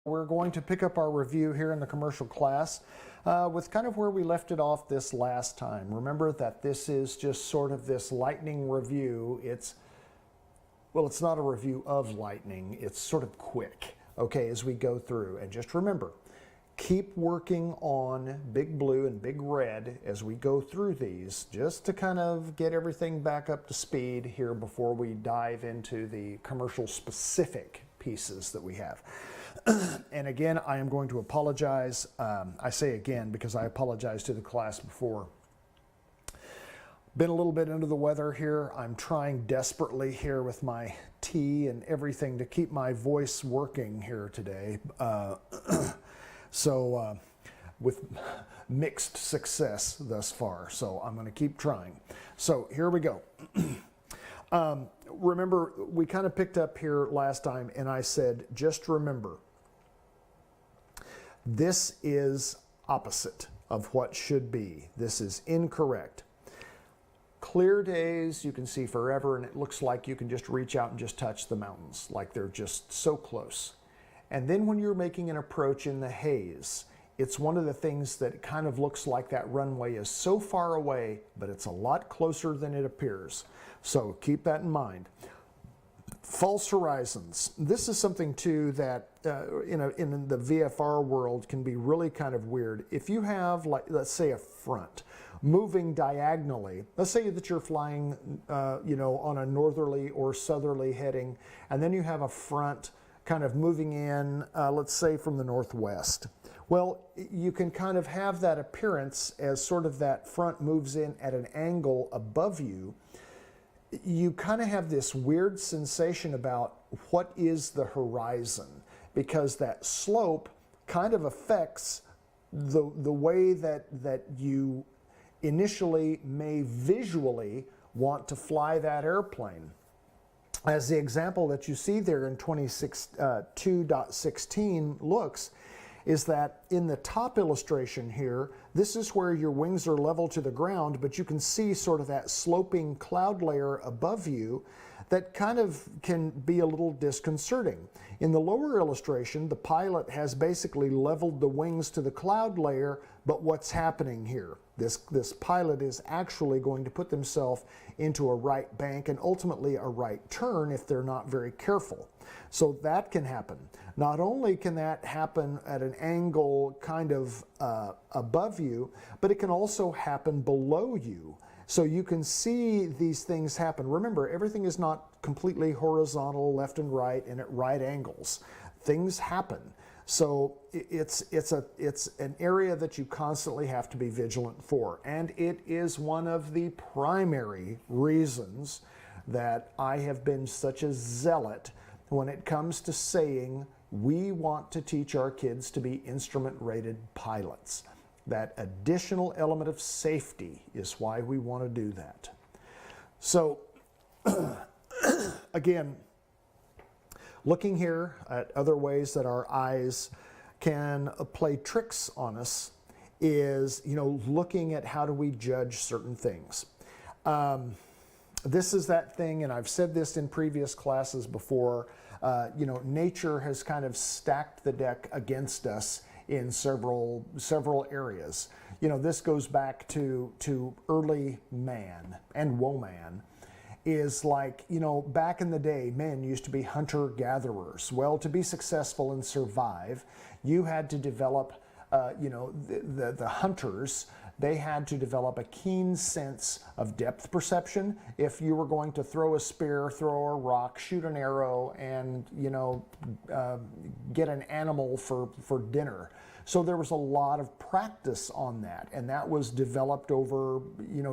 We're going to pick up our review here in the commercial class with kind of where we left it off this last time. Remember that this is just sort of this lightning review. It's not a review of lightning. It's sort of quick, okay, as we go through. And just remember, keep working on Big Blue and Big Red as we go through these, just to kind of get everything back up to speed here before we dive into the commercial specific pieces that we have. And again, I am going to apologize. I say again because I apologized to the class before. Been a little bit under the weather here. I'm trying desperately here with my tea and everything to keep my voice working here today. With mixed success thus far. So I'm going to keep trying. So here we go. Remember, we kind of picked up here last time and I said, just remember, this is opposite of what should be. This is incorrect. Clear days you can see forever and it looks like you can just reach out and just touch the mountains, like they're just so close. And then when you're making an approach in the haze, it's one of the things that kind of looks like that runway is so far away, but it's a lot closer than it appears. So keep that in mind. False horizons. This is something too that in the VFR world can be really kind of weird. If you have, like, let's say a front moving diagonally, let's say that you're flying on a northerly or southerly heading, and then you have a front kind of moving in, let's say from the northwest. Well, you can kind of have that appearance as sort of that front moves in at an angle above you. You kind of have this weird sensation about what is the horizon, because that slope kind of affects the way that you initially may visually want to fly that airplane. As the example that you see there in 2.16 looks, is that in the top illustration here, this is where your wings are level to the ground, but you can see sort of that sloping cloud layer above you that kind of can be a little disconcerting. In the lower illustration, the pilot has basically leveled the wings to the cloud layer, but what's happening here? This pilot is actually going to put themselves into a right bank and ultimately a right turn if they're not very careful. So that can happen. Not only can that happen at an angle kind of above you, but it can also happen below you. So you can see these things happen. Remember, everything is not completely horizontal, left and right, and at right angles. Things happen. So it's an area that you constantly have to be vigilant for. And it is one of the primary reasons that I have been such a zealot when it comes to saying we want to teach our kids to be instrument-rated pilots. That additional element of safety is why we want to do that. So, again, looking here at other ways that our eyes can play tricks on us is, looking at how do we judge certain things. This is that thing, and I've said this in previous classes before, nature has kind of stacked the deck against us in several areas. This goes back to early man and woman. Is like, back in the day, men used to be hunter-gatherers. Well, to be successful and survive, you had to develop, the hunters, they had to develop a keen sense of depth perception. If you were going to throw a spear, throw a rock, shoot an arrow, and, get an animal for dinner. So there was a lot of practice on that, and that was developed over,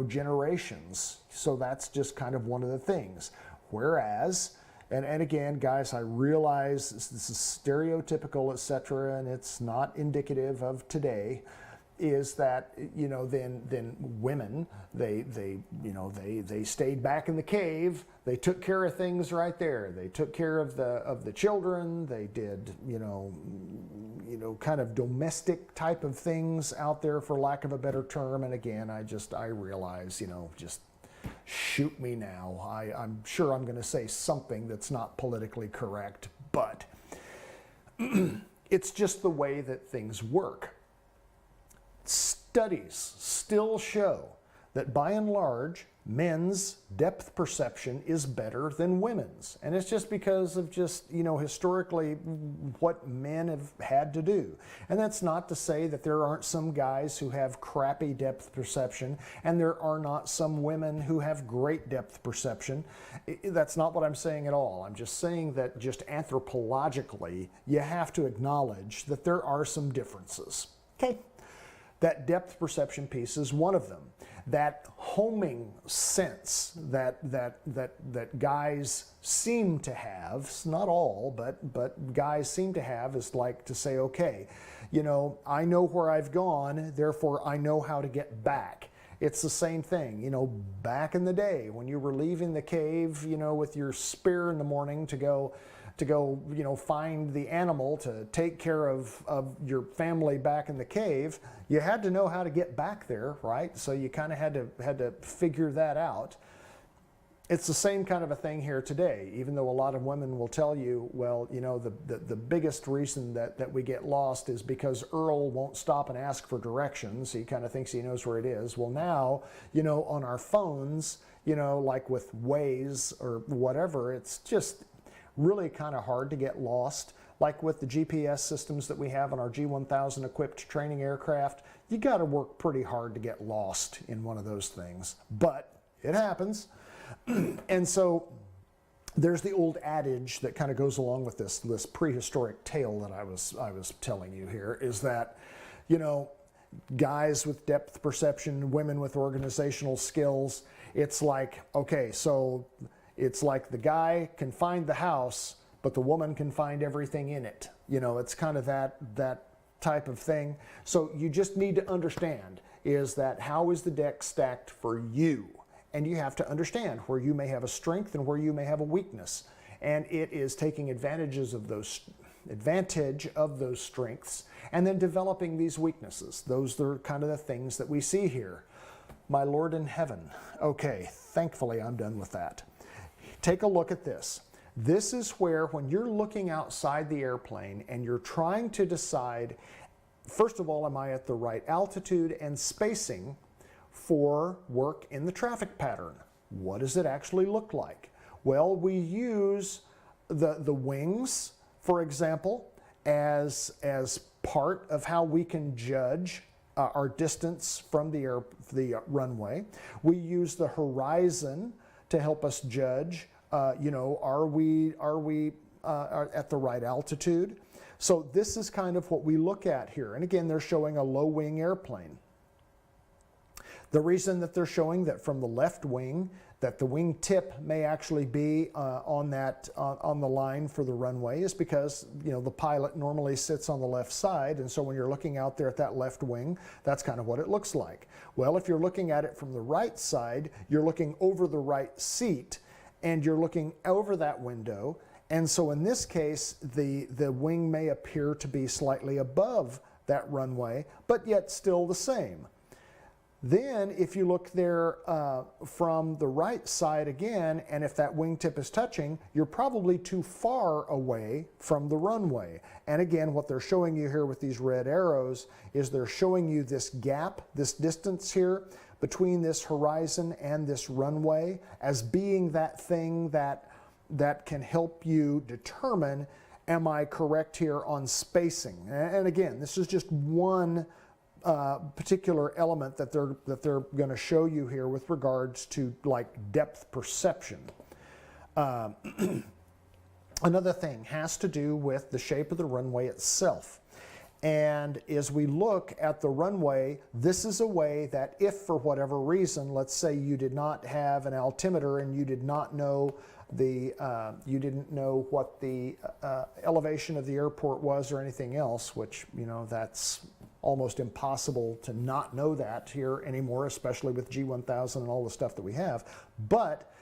generations. So that's just kind of one of the things. Whereas, and again, guys, I realize this is stereotypical, etc., and it's not indicative of today, is that, then women, they stayed back in the cave. They took care of things right there. They took care of the children. They did, kind of domestic type of things out there, for lack of a better term. And again, I realize, just shoot me now. I'm sure I'm going to say something that's not politically correct, but It's just the way that things work. Studies still show that by and large, men's depth perception is better than women's. And it's just because of historically what men have had to do. And that's not to say that there aren't some guys who have crappy depth perception and there are not some women who have great depth perception. That's not what I'm saying at all. I'm just saying that just anthropologically, you have to acknowledge that there are some differences. Okay? That depth perception piece is one of them. That homing sense that guys seem to have, not all, but guys seem to have, is like to say, okay, I know where I've gone, therefore I know how to get back. It's the same thing, back in the day when you were leaving the cave, with your spear in the morning to go, find the animal to take care of your family back in the cave, you had to know how to get back there, right? So you kind of had to figure that out. It's the same kind of a thing here today, even though a lot of women will tell you, well, the biggest reason that we get lost is because Earl won't stop and ask for directions. He kind of thinks he knows where it is. Well, now, on our phones, like with Waze or whatever, it's just really kind of hard to get lost. Like with the GPS systems that we have on our G1000 equipped training aircraft, you got to work pretty hard to get lost in one of those things. But it happens. And so there's the old adage that kind of goes along with this prehistoric tale that I was telling you here, is that, guys with depth perception, women with organizational skills, it's like, okay, so it's like the guy can find the house, but the woman can find everything in it. It's kind of that type of thing. So you just need to understand is that how is the deck stacked for you? And you have to understand where you may have a strength and where you may have a weakness. And it is taking advantage of those strengths and then developing these weaknesses. Those are kind of the things that we see here. My Lord in heaven. Okay, thankfully I'm done with that. Take a look at this. This is where, when you're looking outside the airplane and you're trying to decide, first of all, am I at the right altitude and spacing for work in the traffic pattern? What does it actually look like? Well, we use the wings, for example, as part of how we can judge our distance from the runway. We use the horizon to help us judge, are we at the right altitude? So this is kind of what we look at here. And again, they're showing a low wing airplane. The reason that they're showing that from the left wing, that the wing tip may actually be on the line for the runway, is because the pilot normally sits on the left side, and so when you're looking out there at that left wing, that's kind of what it looks like. Well, if you're looking at it from the right side, you're looking over the right seat, and you're looking over that window, and so in this case, the wing may appear to be slightly above that runway, but yet still the same. Then if you look there from the right side again, and if that wingtip is touching, you're probably too far away from the runway. And again, what they're showing you here with these red arrows is they're showing you this gap, this distance here between this horizon and this runway as being that thing that can help you determine, am I correct here on spacing? And again, this is just one particular element that they're going to show you here with regards to like depth perception. Another thing has to do with the shape of the runway itself. And as we look at the runway, this is a way that if for whatever reason, let's say you did not have an altimeter and you did not know you didn't know what the elevation of the airport was or anything else, which that's almost impossible to not know that here anymore, especially with G1000 and all the stuff that we have. But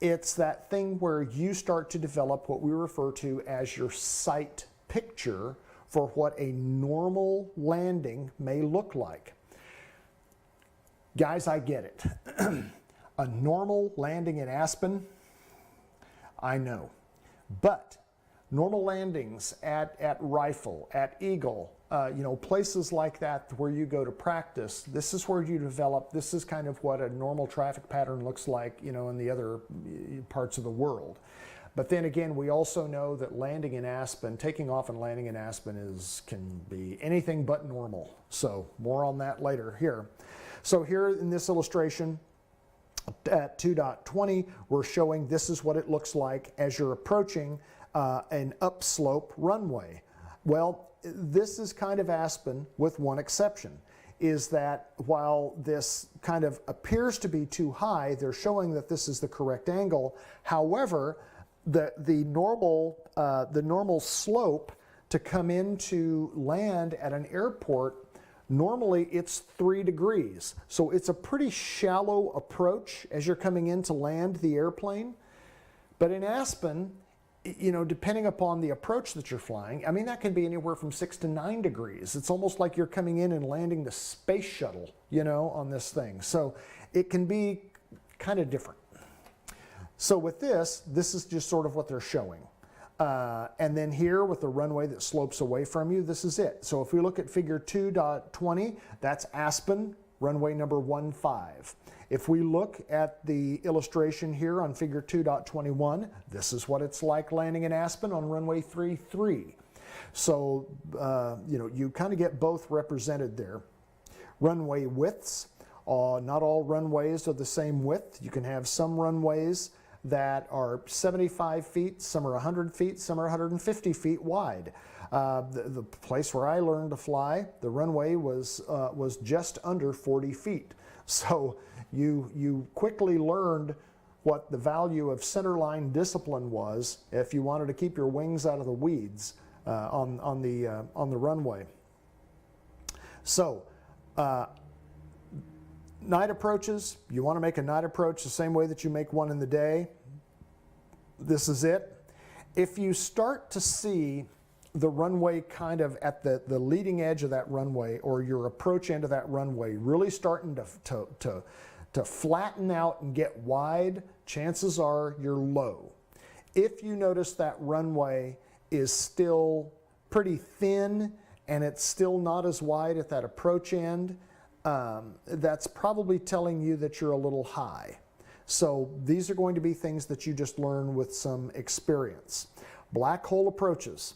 it's that thing where you start to develop what we refer to as your sight picture for what a normal landing may look like. Guys, I get it. A normal landing in Aspen, I know. But normal landings at Rifle, at Eagle, you know, places like that where you go to practice. This is where you develop. This is kind of what a normal traffic pattern looks like, you know, in the other parts of the world. But then again, we also know that landing in Aspen, taking off and landing in Aspen can be anything but normal. So more on that later here. So here in this illustration at 2.20, we're showing this is what it looks like as you're approaching an upslope runway. Well, this is kind of Aspen with one exception, is that while this kind of appears to be too high, they're showing that this is the correct angle. However, the normal slope to come into land at an airport, normally it's 3 degrees. So it's a pretty shallow approach as you're coming in to land the airplane. But in Aspen, you know, depending upon the approach that you're flying, I mean, that can be anywhere from 6 to 9 degrees. It's almost like you're coming in and landing the space shuttle, you know, on this thing. So it can be kind of different. So with this is just sort of what they're showing. And then here with the runway that slopes away from you, this is it. So if we look at figure 2.20, that's Aspen, runway number 15. If we look at the illustration here on figure 2.21, this is what it's like landing in Aspen on runway 33. So, you know, you kind of get both represented there. Runway widths, not all runways are the same width. You can have some runways that are 75 feet, some are 100 feet, some are 150 feet wide. The place where I learned to fly, the runway was just under 40 feet. So you quickly learned what the value of centerline discipline was if you wanted to keep your wings out of the weeds on the runway. So night approaches, you want to make a night approach the same way that you make one in the day. This is it. If you start to see the runway kind of at the leading edge of that runway, or your approach end of that runway really starting to flatten out and get wide, chances are you're low. If you notice that runway is still pretty thin and it's still not as wide at that approach end, that's probably telling you that you're a little high. So these are going to be things that you just learn with some experience. Black hole approaches.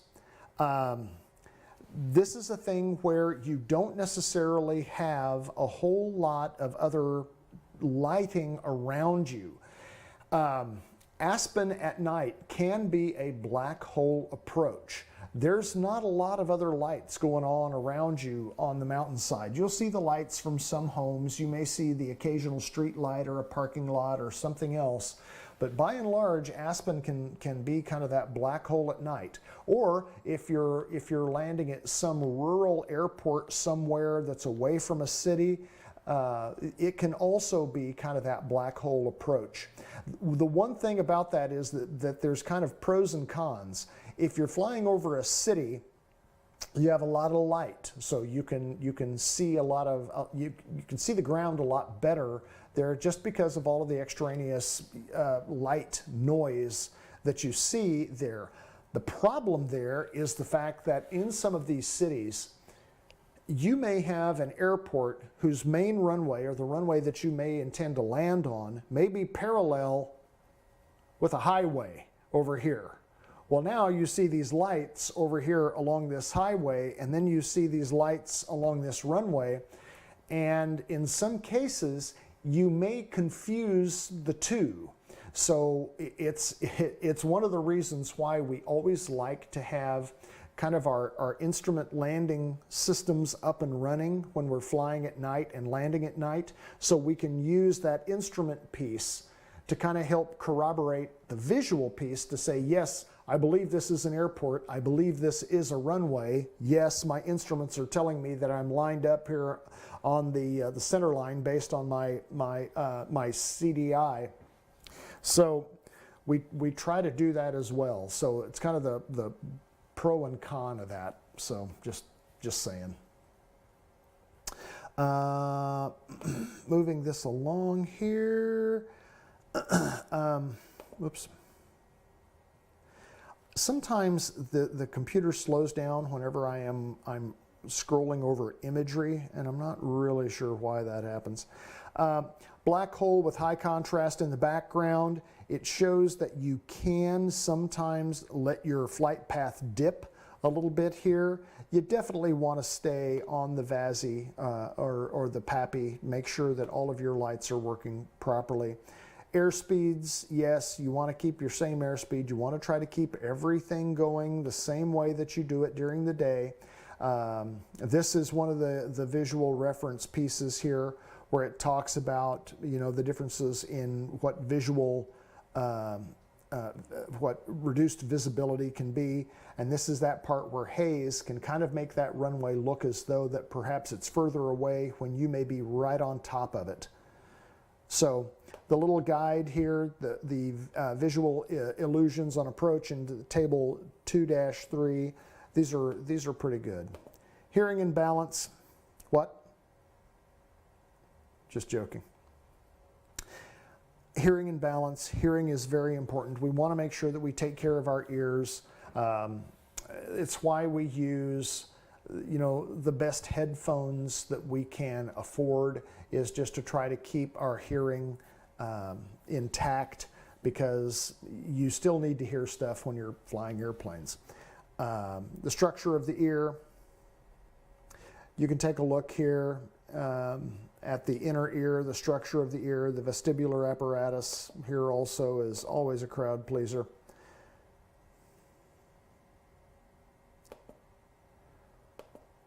This is a thing where you don't necessarily have a whole lot of other lighting around you. Aspen at night can be a black hole approach. There's not a lot of other lights going on around you on the mountainside. You'll see the lights from some homes. You may see the occasional street light or a parking lot or something else. But by and large, Aspen can be kind of that black hole at night. Or if you're landing at some rural airport somewhere that's away from a city, it can also be kind of that black hole approach. The one thing about that is that there's kind of pros and cons. If you're flying over a city, you have a lot of light, so you can see a lot of you can see the ground a lot better there, just because of all of the extraneous light noise that you see there. The problem there is the fact that in some of these cities, you may have an airport whose main runway, or the runway that you may intend to land on, may be parallel with a highway over here. Well, now you see these lights over here along this highway, and then you see these lights along this runway, and in some cases you may confuse the two. So it's one of the reasons why we always like to have kind of our instrument landing systems up and running when we're flying at night and landing at night, so we can use that instrument piece to kind of help corroborate the visual piece to say, yes, I believe this is an airport. I believe this is a runway. Yes, my instruments are telling me that I'm lined up here on the center line based on my CDI. So we try to do that as well. So it's kind of the pro and con of that. So just saying. Moving this along here. Whoops. Sometimes the computer slows down whenever I'm scrolling over imagery, and I'm not really sure why that happens. Black hole with high contrast in the background. It shows that you can sometimes let your flight path dip a little bit here. You definitely want to stay on the VASI or the PAPI. Make sure that all of your lights are working properly. Airspeeds, yes, you want to keep your same airspeed. You want to try to keep everything going the same way that you do it during the day. This is one of the visual reference pieces here where it talks about, you know, the differences in what visual, what reduced visibility can be. And this is that part where haze can kind of make that runway look as though that perhaps it's further away when you may be right on top of it. So the little guide here, the visual illusions on approach in table 2-3, these are pretty good. Hearing and balance, what? Just joking. Hearing and balance, hearing is very important. We want to make sure that we take care of our ears. It's why we use, you know, the best headphones that we can afford is just to try to keep our hearing intact, because you still need to hear stuff when you're flying airplanes. The structure of the ear, you can take a look here at the inner ear, the structure of the ear, the vestibular apparatus here also is always a crowd pleaser.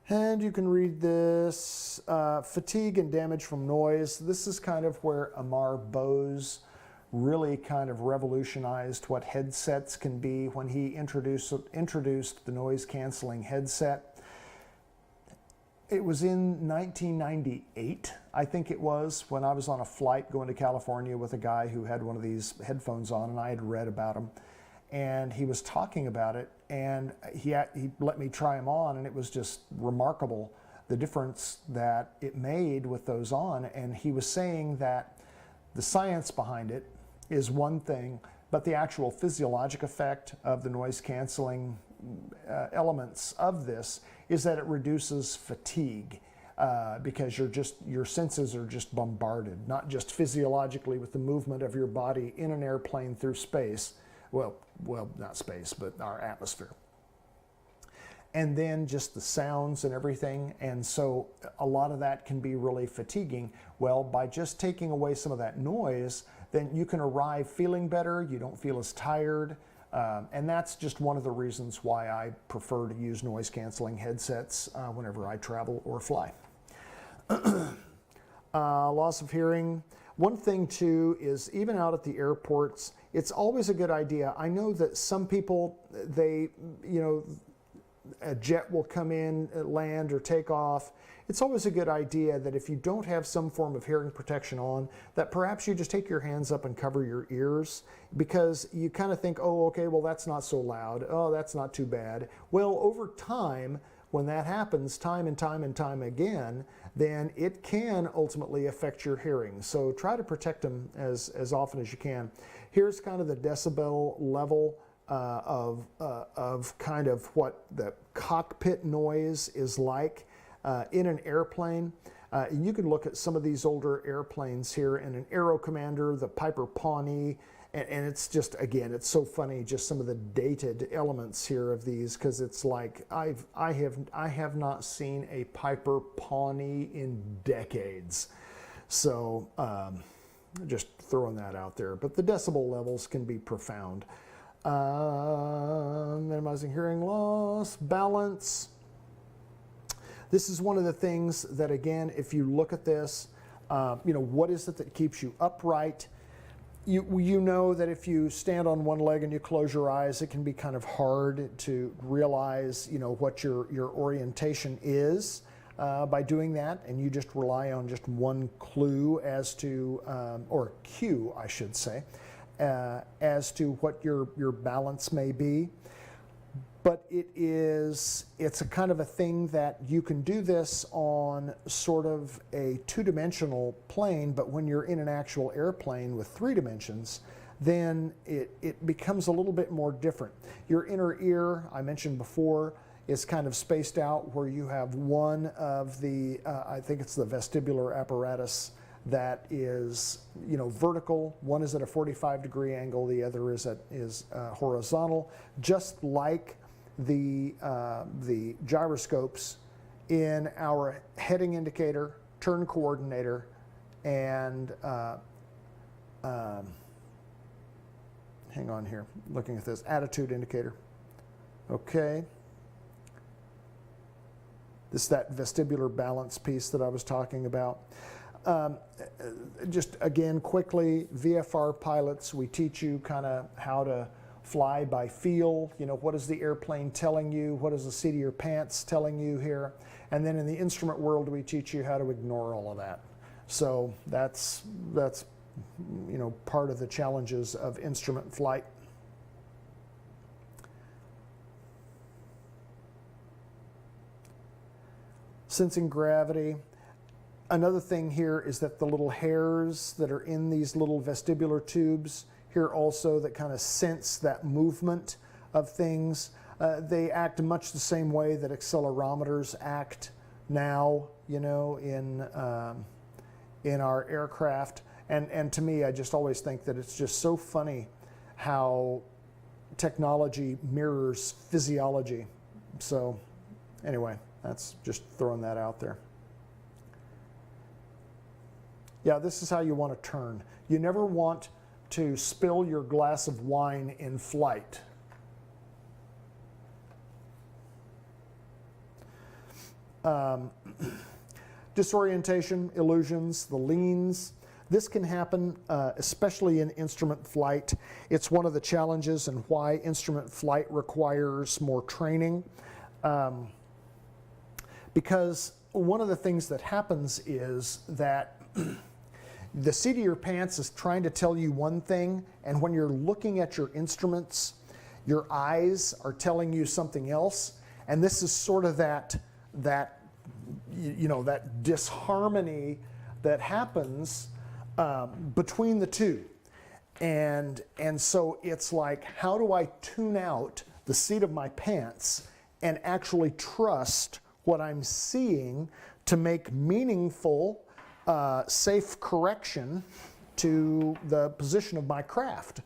And you can read this, fatigue and damage from noise. This is kind of where Amar Bose really kind of revolutionized what headsets can be when he introduced the noise canceling headset. It was in 1998, I think it was, when I was on a flight going to California with a guy who had one of these headphones on, and I had read about them. And he was talking about it, and he let me try them on, and it was just remarkable, the difference that it made with those on. And he was saying that the science behind it is one thing, but the actual physiologic effect of the noise canceling elements of this is that it reduces fatigue because your senses are just bombarded, not just physiologically with the movement of your body in an airplane through space, well, not space, but our atmosphere. And then just the sounds and everything. And so a lot of that can be really fatiguing. Well, by just taking away some of that noise, then you can arrive feeling better. You don't feel as tired. And that's just one of the reasons why I prefer to use noise canceling headsets whenever I travel or fly. Loss of hearing. One thing too is, even out at the airports, it's always a good idea. I know that some people, a jet will come in, land, or take off. It's always a good idea that if you don't have some form of hearing protection on, that perhaps you just take your hands up and cover your ears, because you kind of think, oh, okay, well, that's not so loud. Oh, that's not too bad. Well, over time, when that happens time and time and time again, then it can ultimately affect your hearing. So try to protect them as often as you can. Here's kind of the decibel level of kind of what the cockpit noise is like in an airplane. You can look at some of these older airplanes here, and an AERO Commander, the Piper Pawnee, and it's just, again, it's so funny, just some of the dated elements here of these, because it's like I have not seen a Piper Pawnee in decades. So just throwing that out there. But the decibel levels can be profound. Minimizing hearing loss, balance. This is one of the things that, again, if you look at this, what is it that keeps you upright? You know that if you stand on one leg and you close your eyes, it can be kind of hard to realize, what your orientation is by doing that, and you just rely on just one clue as to, or cue, I should say, as to what your balance may be. But it's a kind of a thing that you can do this on sort of a two-dimensional plane, but when you're in an actual airplane with 3 dimensions, then it becomes a little bit more different. Your inner ear, I mentioned before, is kind of spaced out where you have one of the, I think it's the vestibular apparatus that is, vertical. One is at a 45-degree angle, the other is horizontal, just like the gyroscopes in our heading indicator, turn coordinator, and hang on here, looking at this, attitude indicator. Okay. This is that vestibular balance piece that I was talking about. Just again, quickly, VFR pilots, we teach you kind of how to fly by feel. What is the airplane telling you? What is the seat of your pants telling you here? And then in the instrument world, we teach you how to ignore all of that. So that's part of the challenges of instrument flight. Sensing gravity. Another thing here is that the little hairs that are in these little vestibular tubes here also that kind of sense that movement of things, they act much the same way that accelerometers act now, in our aircraft. And to me, I just always think that it's just so funny how technology mirrors physiology. So anyway, that's just throwing that out there. Yeah, this is how you want to turn. You never want to spill your glass of wine in flight. Disorientation, illusions, the leans. This can happen especially in instrument flight. It's one of the challenges and why instrument flight requires more training. Because one of the things that happens is that the seat of your pants is trying to tell you one thing, and when you're looking at your instruments, your eyes are telling you something else. And this is sort of that disharmony that happens between the two. And so it's like, how do I tune out the seat of my pants and actually trust what I'm seeing to make meaningful, safe correction to the position of my craft?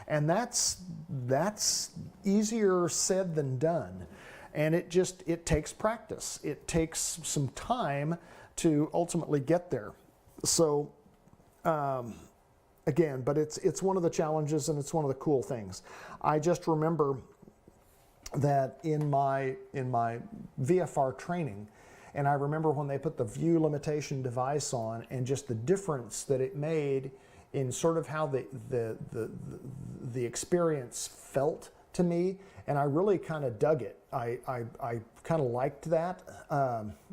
And that's easier said than done. And it takes practice. It takes some time to ultimately get there. So again, but it's one of the challenges and it's one of the cool things. I just remember that in my VFR training, and I remember when they put the view limitation device on and just the difference that it made in sort of how the experience felt to me, and I really kind of dug it. I kind of liked that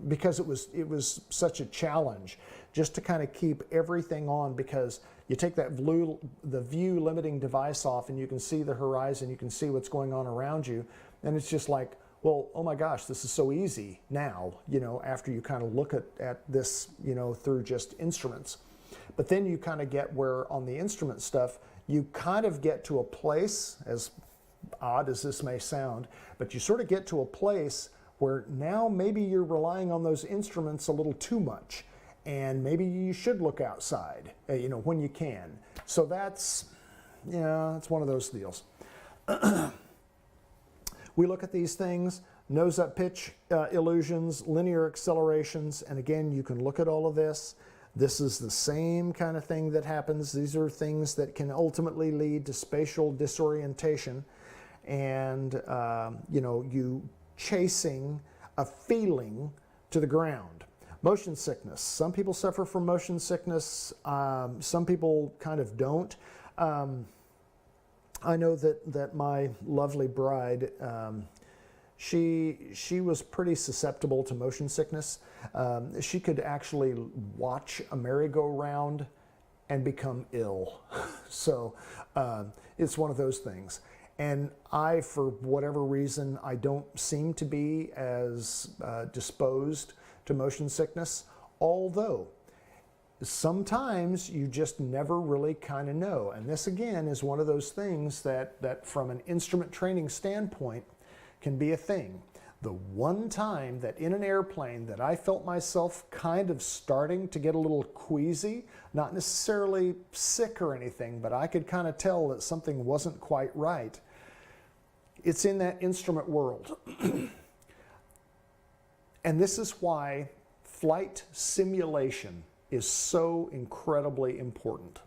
because it was such a challenge just to kind of keep everything on, because you take the view limiting device off and you can see the horizon, you can see what's going on around you, and it's just like, well, oh my gosh, this is so easy now, after you kind of look at this, through just instruments. But then you kind of get where on the instrument stuff, you kind of get to a place, as odd as this may sound, but you sort of get to a place where now maybe you're relying on those instruments a little too much, and maybe you should look outside, when you can. So that's one of those deals. We look at these things, nose up pitch illusions, linear accelerations, and again, you can look at all of this. This is the same kind of thing that happens. These are things that can ultimately lead to spatial disorientation and, you chasing a feeling to the ground. Motion sickness. Some people suffer from motion sickness. Some people kind of don't. I know that my lovely bride, she was pretty susceptible to motion sickness. She could actually watch a merry-go-round and become ill. So it's one of those things. And I, for whatever reason, I don't seem to be as disposed to motion sickness, although sometimes you just never really kind of know. And this again is one of those things that from an instrument training standpoint can be a thing. The one time that in an airplane that I felt myself kind of starting to get a little queasy, not necessarily sick or anything, but I could kind of tell that something wasn't quite right, it's in that instrument world. And this is why flight simulation is so incredibly important.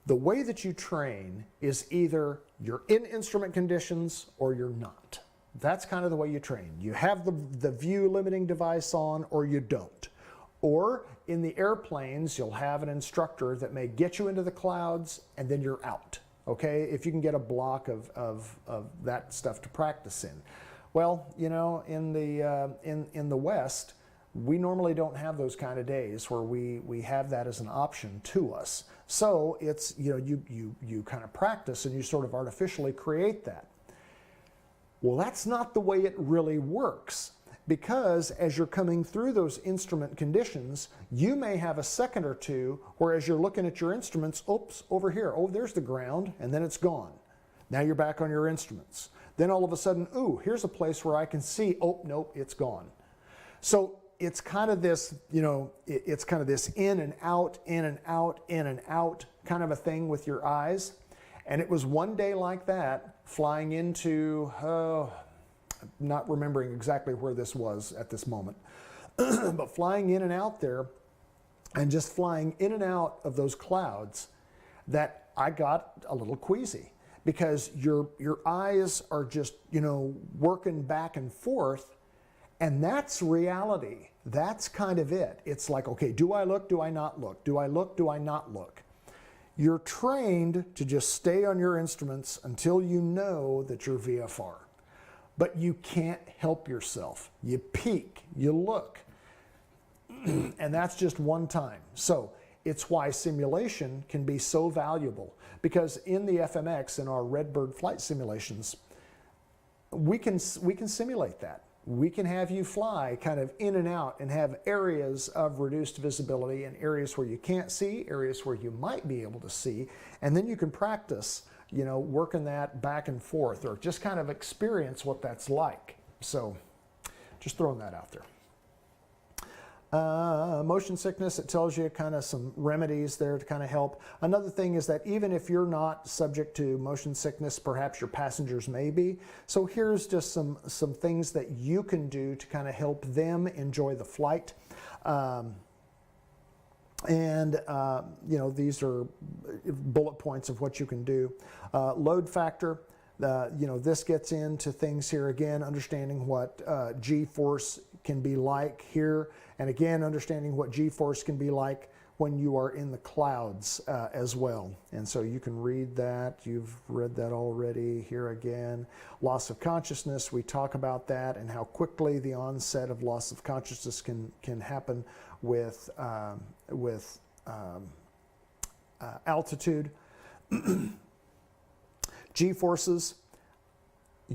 The way that you train is either you're in instrument conditions or you're not. That's kind of the way you train. You have the view limiting device on or you don't. Or in the airplanes, you'll have an instructor that may get you into the clouds and then you're out. Okay, if you can get a block of that stuff to practice in. Well, you know, in the West, we normally don't have those kind of days where we have that as an option to us. So it's, you know, you kind of practice and you sort of artificially create that. Well, that's not the way it really works, because as you're coming through those instrument conditions, you may have a second or two where as you're looking at your instruments, oops, over here, oh, there's the ground, and then it's gone. Now you're back on your instruments. Then all of a sudden, ooh, here's a place where I can see, oh, nope, it's gone. So it's kind of this, you know, it's kind of this in and out, in and out, in and out kind of a thing with your eyes. And it was one day like that, flying into, not remembering exactly where this was at this moment, but flying in and out there and just flying in and out of those clouds, that I got a little queasy, because your eyes are just, you know, working back and forth. And that's reality. That's kind of it. It's like, okay, do I look? Do I not look? Do I look? Do I not look? You're trained to just stay on your instruments until you know that you're VFR. But you can't help yourself. You peek, you look. And that's just one time. So it's why simulation can be so valuable. Because in the FMX, in our Redbird flight simulations, we can simulate that. We can have you fly kind of in and out and have areas of reduced visibility and areas where you can't see, areas where you might be able to see, and then you can practice, you know, working that back and forth, or just kind of experience what that's like. So just throwing that out there. Motion sickness, it tells you kind of some remedies there to kind of help. Another thing is that even if you're not subject to motion sickness, perhaps your passengers may be. So here's just some things that you can do to kind of help them enjoy the flight. You know, these are bullet points of what you can do. Load factor. You know, this gets into things here again, understanding what G-force can be like here, and again, understanding what G-force can be like when you are in the clouds as well. And so you can read that. You've read that already. Here again, loss of consciousness. We talk about that and how quickly the onset of loss of consciousness can happen with altitude. G-forces,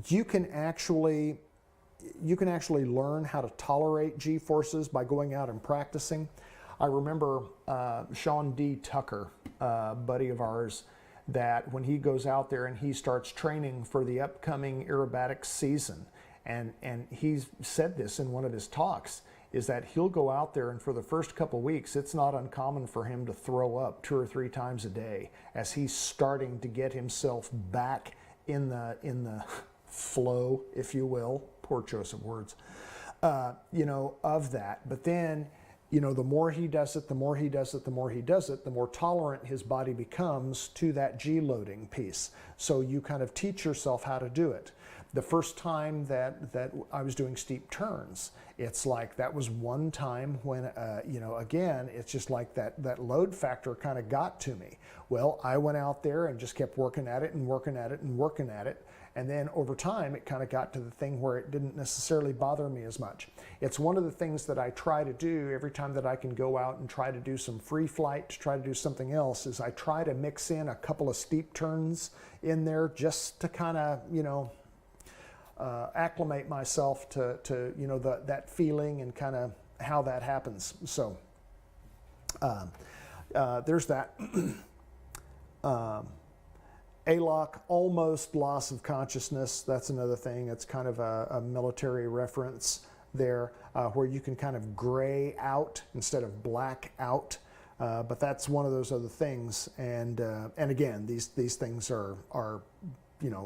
you can actually learn how to tolerate G-forces by going out and practicing. I remember Sean D. Tucker, a buddy of ours, that when he goes out there and he starts training for the upcoming aerobatics season, and he's said this in one of his talks, is that he'll go out there and for the first couple weeks, it's not uncommon for him to throw up 2 or 3 times a day as he's starting to get himself back in the flow, if you will, poor choice of words, you know, of that. But then, you know, the more he does it, the more he does it, the more he does it, the more tolerant his body becomes to that G-loading piece. So you kind of teach yourself how to do it. The first time that I was doing steep turns, it's like that was one time when, you know, again, it's just like that load factor kind of got to me. Well, I went out there and just kept working at it and working at it and working at it. And then over time, it kind of got to the thing where it didn't necessarily bother me as much. It's one of the things that I try to do every time that I can go out and try to do some free flight, to try to do something else, is I try to mix in a couple of steep turns in there just to kind of, you know, acclimate myself to you know, that feeling and kind of how that happens. So there's that. ALOC, almost loss of consciousness. That's another thing. It's kind of a military reference there, where you can kind of gray out instead of black out. But that's one of those other things. And again, these things are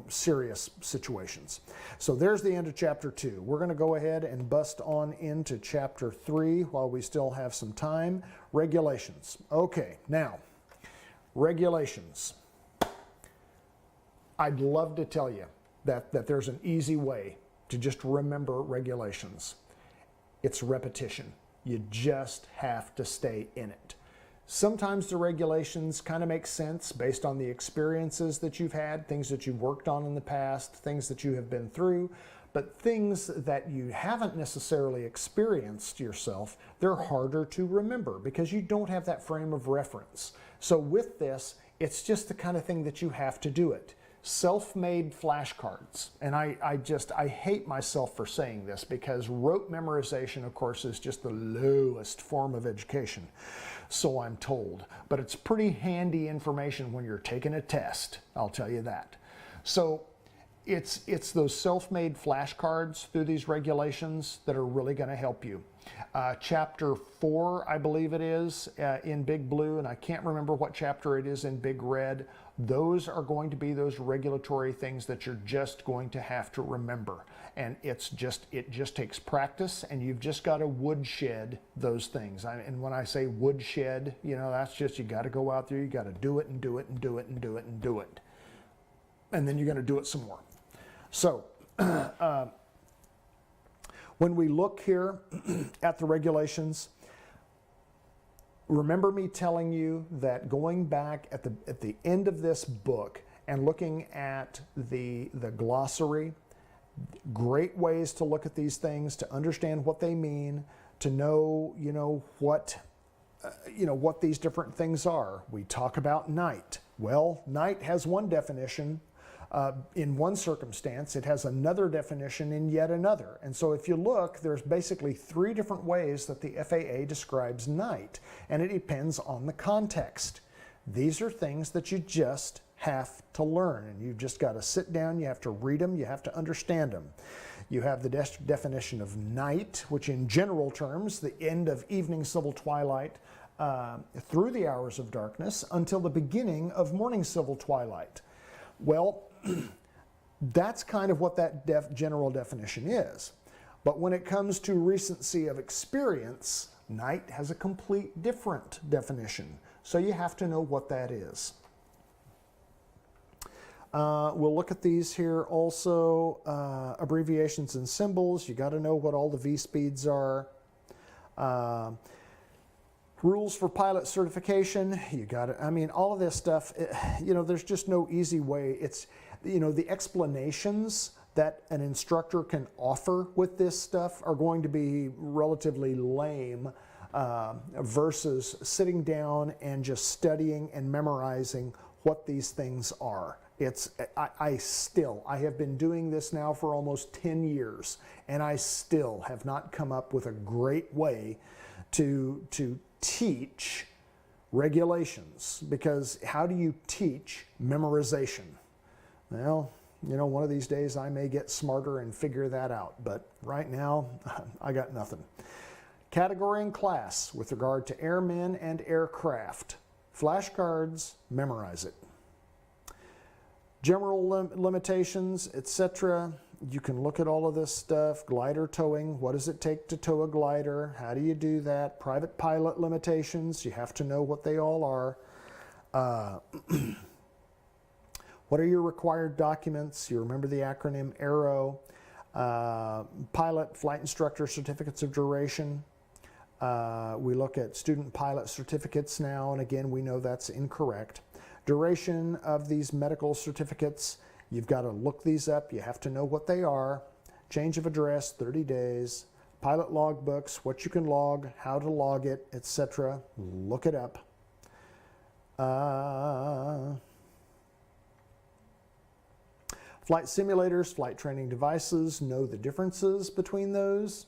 serious situations. So there's the end of chapter 2. We're going to go ahead and bust on into chapter 3 while we still have some time. Regulations. Okay, now, regulations. I'd love to tell you that there's an easy way to just remember regulations. It's repetition. You just have to stay in it. Sometimes the regulations kind of make sense based on the experiences that you've had, things that you've worked on in the past, things that you have been through, but things that you haven't necessarily experienced yourself, they're harder to remember because you don't have that frame of reference. So with this, it's just the kind of thing that you have to do it. Self-made flashcards, and I hate myself for saying this because rote memorization, of course, is just the lowest form of education, so I'm told, but it's pretty handy information when you're taking a test, I'll tell you that. So it's those self-made flashcards through these regulations that are really going to help you. Chapter 4, I believe it is, in big blue, and I can't remember what chapter it is in big red. Those are going to be those regulatory things that you're just going to have to remember. And it just takes practice, and you've just got to woodshed those things. And when I say woodshed, that's just, you got to go out there, you got to do it and do it and do it and do it and do it. And then you're going to do it some more. So, when we look here at the regulations, remember me telling you that going back at the end of this book and looking at the glossary, great ways to look at these things, to understand what they mean, to know, what these different things are. We talk about night. Well, night has one definition. In one circumstance, it has another definition in yet another. And so if you look, there's basically 3 different ways that the FAA describes night, and it depends on the context. These are things that you just have to learn, and you've just got to sit down, you have to read them, you have to understand them. You have the definition of night, which in general terms, the end of evening civil twilight through the hours of darkness until the beginning of morning civil twilight. Well, that's kind of what that general definition is. But when it comes to recency of experience, night has a complete different definition. So you have to know what that is. We'll look at these here also. Abbreviations and symbols. You got to know what all the V-speeds are. Rules for pilot certification, you got it. All of this stuff, there's just no easy way. It's, the explanations that an instructor can offer with this stuff are going to be relatively lame versus sitting down and just studying and memorizing what these things are. I have been doing this now for almost 10 years, and I still have not come up with a great way to teach regulations, because how do you teach memorization? Well, one of these days I may get smarter and figure that out, but right now I got nothing. Category and class with regard to airmen and aircraft. Flashcards, memorize it. General limitations, etc. You can look at all of this stuff. Glider towing, what does it take to tow a glider? How do you do that? Private pilot limitations, you have to know what they all are. What are your required documents? You remember the acronym AERO. Pilot, flight instructor certificates of duration. We look at student pilot certificates now, and again, we know that's incorrect. Duration of these medical certificates, you've got to look these up. You have to know what they are. Change of address, 30 days. Pilot logbooks, what you can log, how to log it, etc. Look it up. Flight simulators, flight training devices, know the differences between those.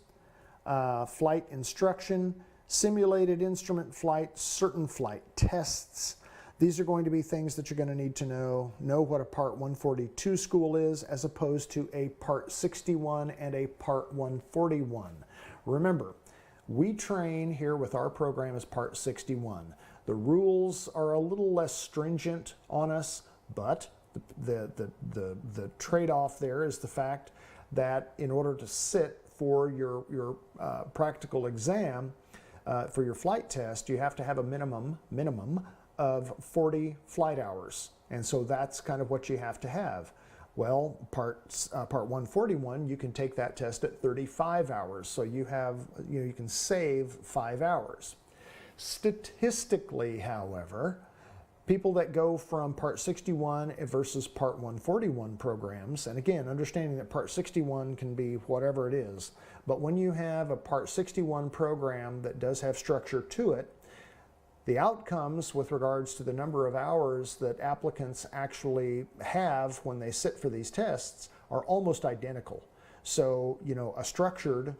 flight instruction, simulated instrument flight, certain flight tests. These are going to be things that you're going to need to know what a Part 142 school is as opposed to a Part 61 and a Part 141. Remember, we train here with our program as Part 61. The rules are a little less stringent on us, but the trade-off there is the fact that in order to sit for your practical exam, for your flight test, you have to have a minimum of 40 flight hours. And so that's kind of what you have to have. Well, Part 141, you can take that test at 35 hours. So you can save 5 hours. Statistically, however, people that go from Part 61 versus Part 141 programs, and again, understanding that Part 61 can be whatever it is, but when you have a Part 61 program that does have structure to it, the outcomes with regards to the number of hours that applicants actually have when they sit for these tests are almost identical. So, a structured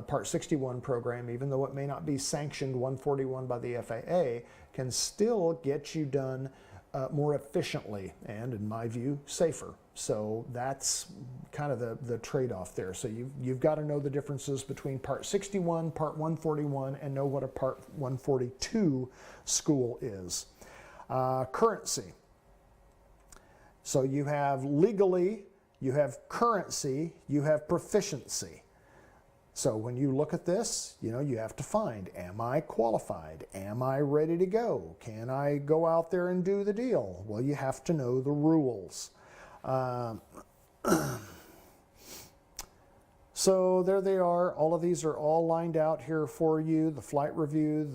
Part 61 program, even though it may not be sanctioned 141 by the FAA, can still get you done more efficiently and, in my view, safer. So that's kind of the trade-off there. So you've got to know the differences between Part 61, Part 141, and know what a Part 142 school is. Currency. So you have legally, you have currency, you have proficiency. So when you look at this, you have to find, am I qualified? Am I ready to go? Can I go out there and do the deal? Well, you have to know the rules. So there they are. All of these are all lined out here for you. The flight review,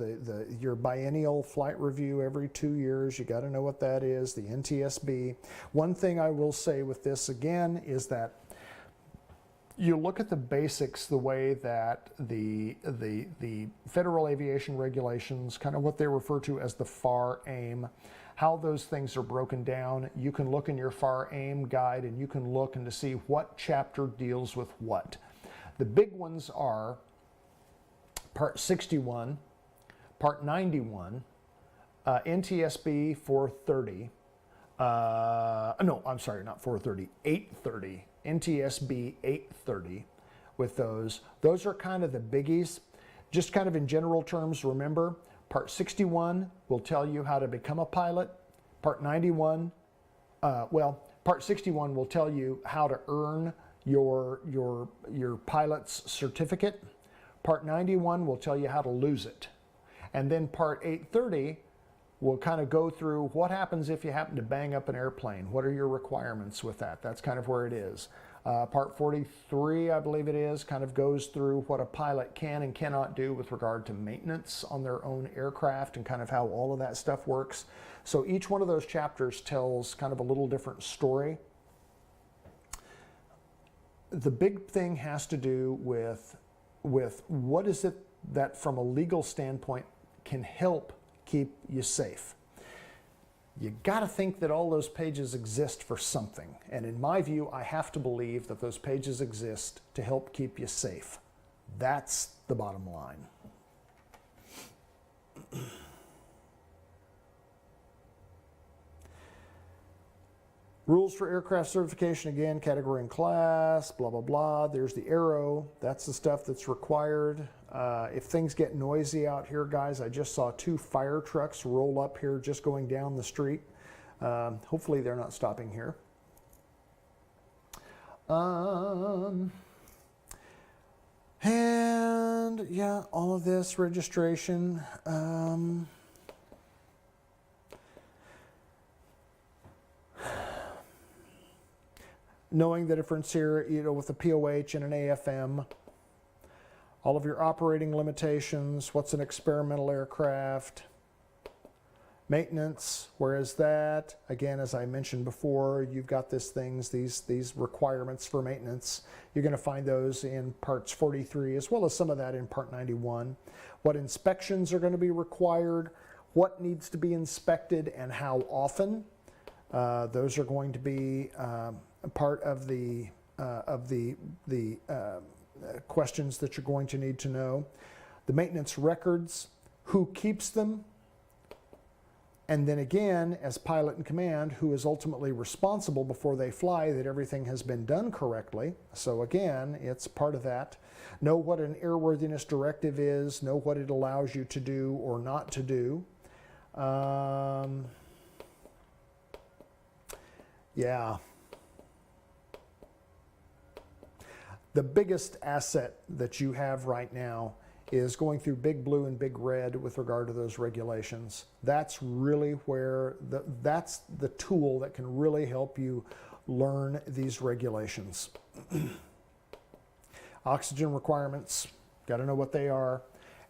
your biennial flight review every 2 years. You got to know what that is, the NTSB. One thing I will say with this again is that you look at the basics the way that the Federal Aviation Regulations, kind of what they refer to as the FAR AIM, how those things are broken down. You can look in your FAR AIM guide and you can look and to see what chapter deals with what. The big ones are Part 61, Part 91, NTSB 430, no, I'm sorry, not 430, 830. NTSB 830 with those. Those are kind of the biggies. Just kind of in general terms, remember, Part 61 will tell you how to become a pilot. Part 91, Part 61 will tell you how to earn your pilot's certificate. Part 91 will tell you how to lose it. And then Part 830 will kind of go through what happens if you happen to bang up an airplane. What are your requirements with that? That's kind of where it is. Part 43, I believe it is, kind of goes through what a pilot can and cannot do with regard to maintenance on their own aircraft and kind of how all of that stuff works. So each one of those chapters tells kind of a little different story. The big thing has to do with what is it that from a legal standpoint can help keep you safe. You got to think that all those pages exist for something. And in my view, I have to believe that those pages exist to help keep you safe. That's the bottom line. Rules for aircraft certification, again, category and class, blah, blah, blah. There's the AERO. That's the stuff that's required. If things get noisy out here, guys, I just saw 2 fire trucks roll up here just going down the street. Hopefully they're not stopping here. And yeah, all of this registration. Knowing the difference here, with a POH and an AFM. All of your operating limitations, what's an experimental aircraft, maintenance, where is that? Again, as I mentioned before, you've got these requirements for maintenance. You're going to find those in Parts 43, as well as some of that in Part 91. What inspections are going to be required, what needs to be inspected, and how often. Those are going to be part of the questions that you're going to need to know. The maintenance records, who keeps them, and then again, as pilot in command, who is ultimately responsible before they fly that everything has been done correctly. So again, it's part of that. Know what an airworthiness directive is, know what it allows you to do or not to do. Yeah. The biggest asset that you have right now is going through Big Blue and Big Red with regard to those regulations. That's really where, that's the tool that can really help you learn these regulations. Oxygen requirements, got to know what they are.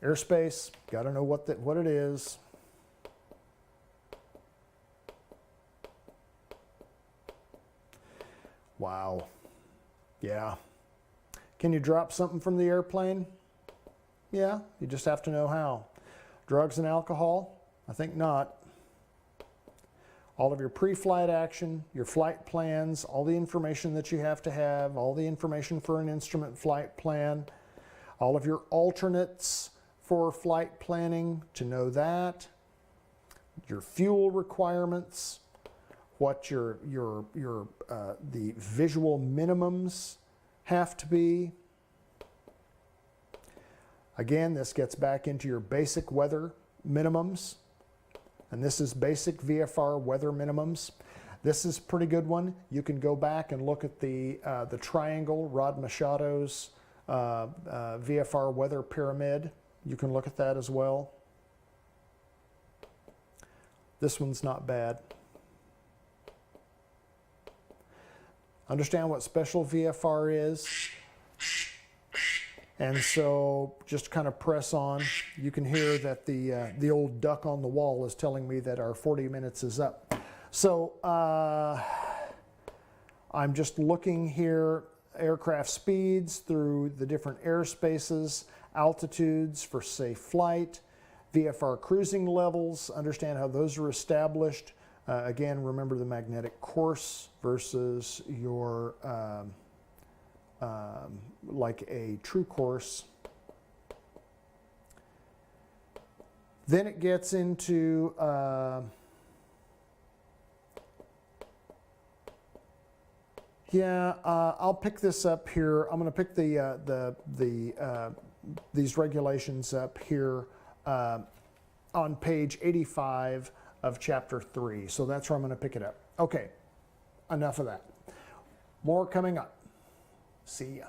Airspace, got to know what it is. Wow. Yeah. Can you drop something from the airplane? Yeah, you just have to know how. Drugs and alcohol? I think not. All of your pre-flight action, your flight plans, all the information that you have to have, all the information for an instrument flight plan, all of your alternates for flight planning, to know that. Your fuel requirements, what the visual minimums have to be. Again, this gets back into your basic weather minimums, and this is basic VFR weather minimums. This is a pretty good one. You can go back and look at the triangle, Rod Machado's VFR weather pyramid. You can look at that as well. This one's not bad. Understand what special VFR is. And so just kind of press on. You can hear that the old duck on the wall is telling me that our 40 minutes is up. So I'm just looking here, aircraft speeds through the different airspaces, altitudes for safe flight, VFR cruising levels, understand how those are established. Again, remember the magnetic course versus your like a true course. Then it gets into I'll pick this up here. I'm going to pick these regulations up here on page 85 of chapter 3. So that's where I'm going to pick it up. Okay, enough of that. More coming up. See ya.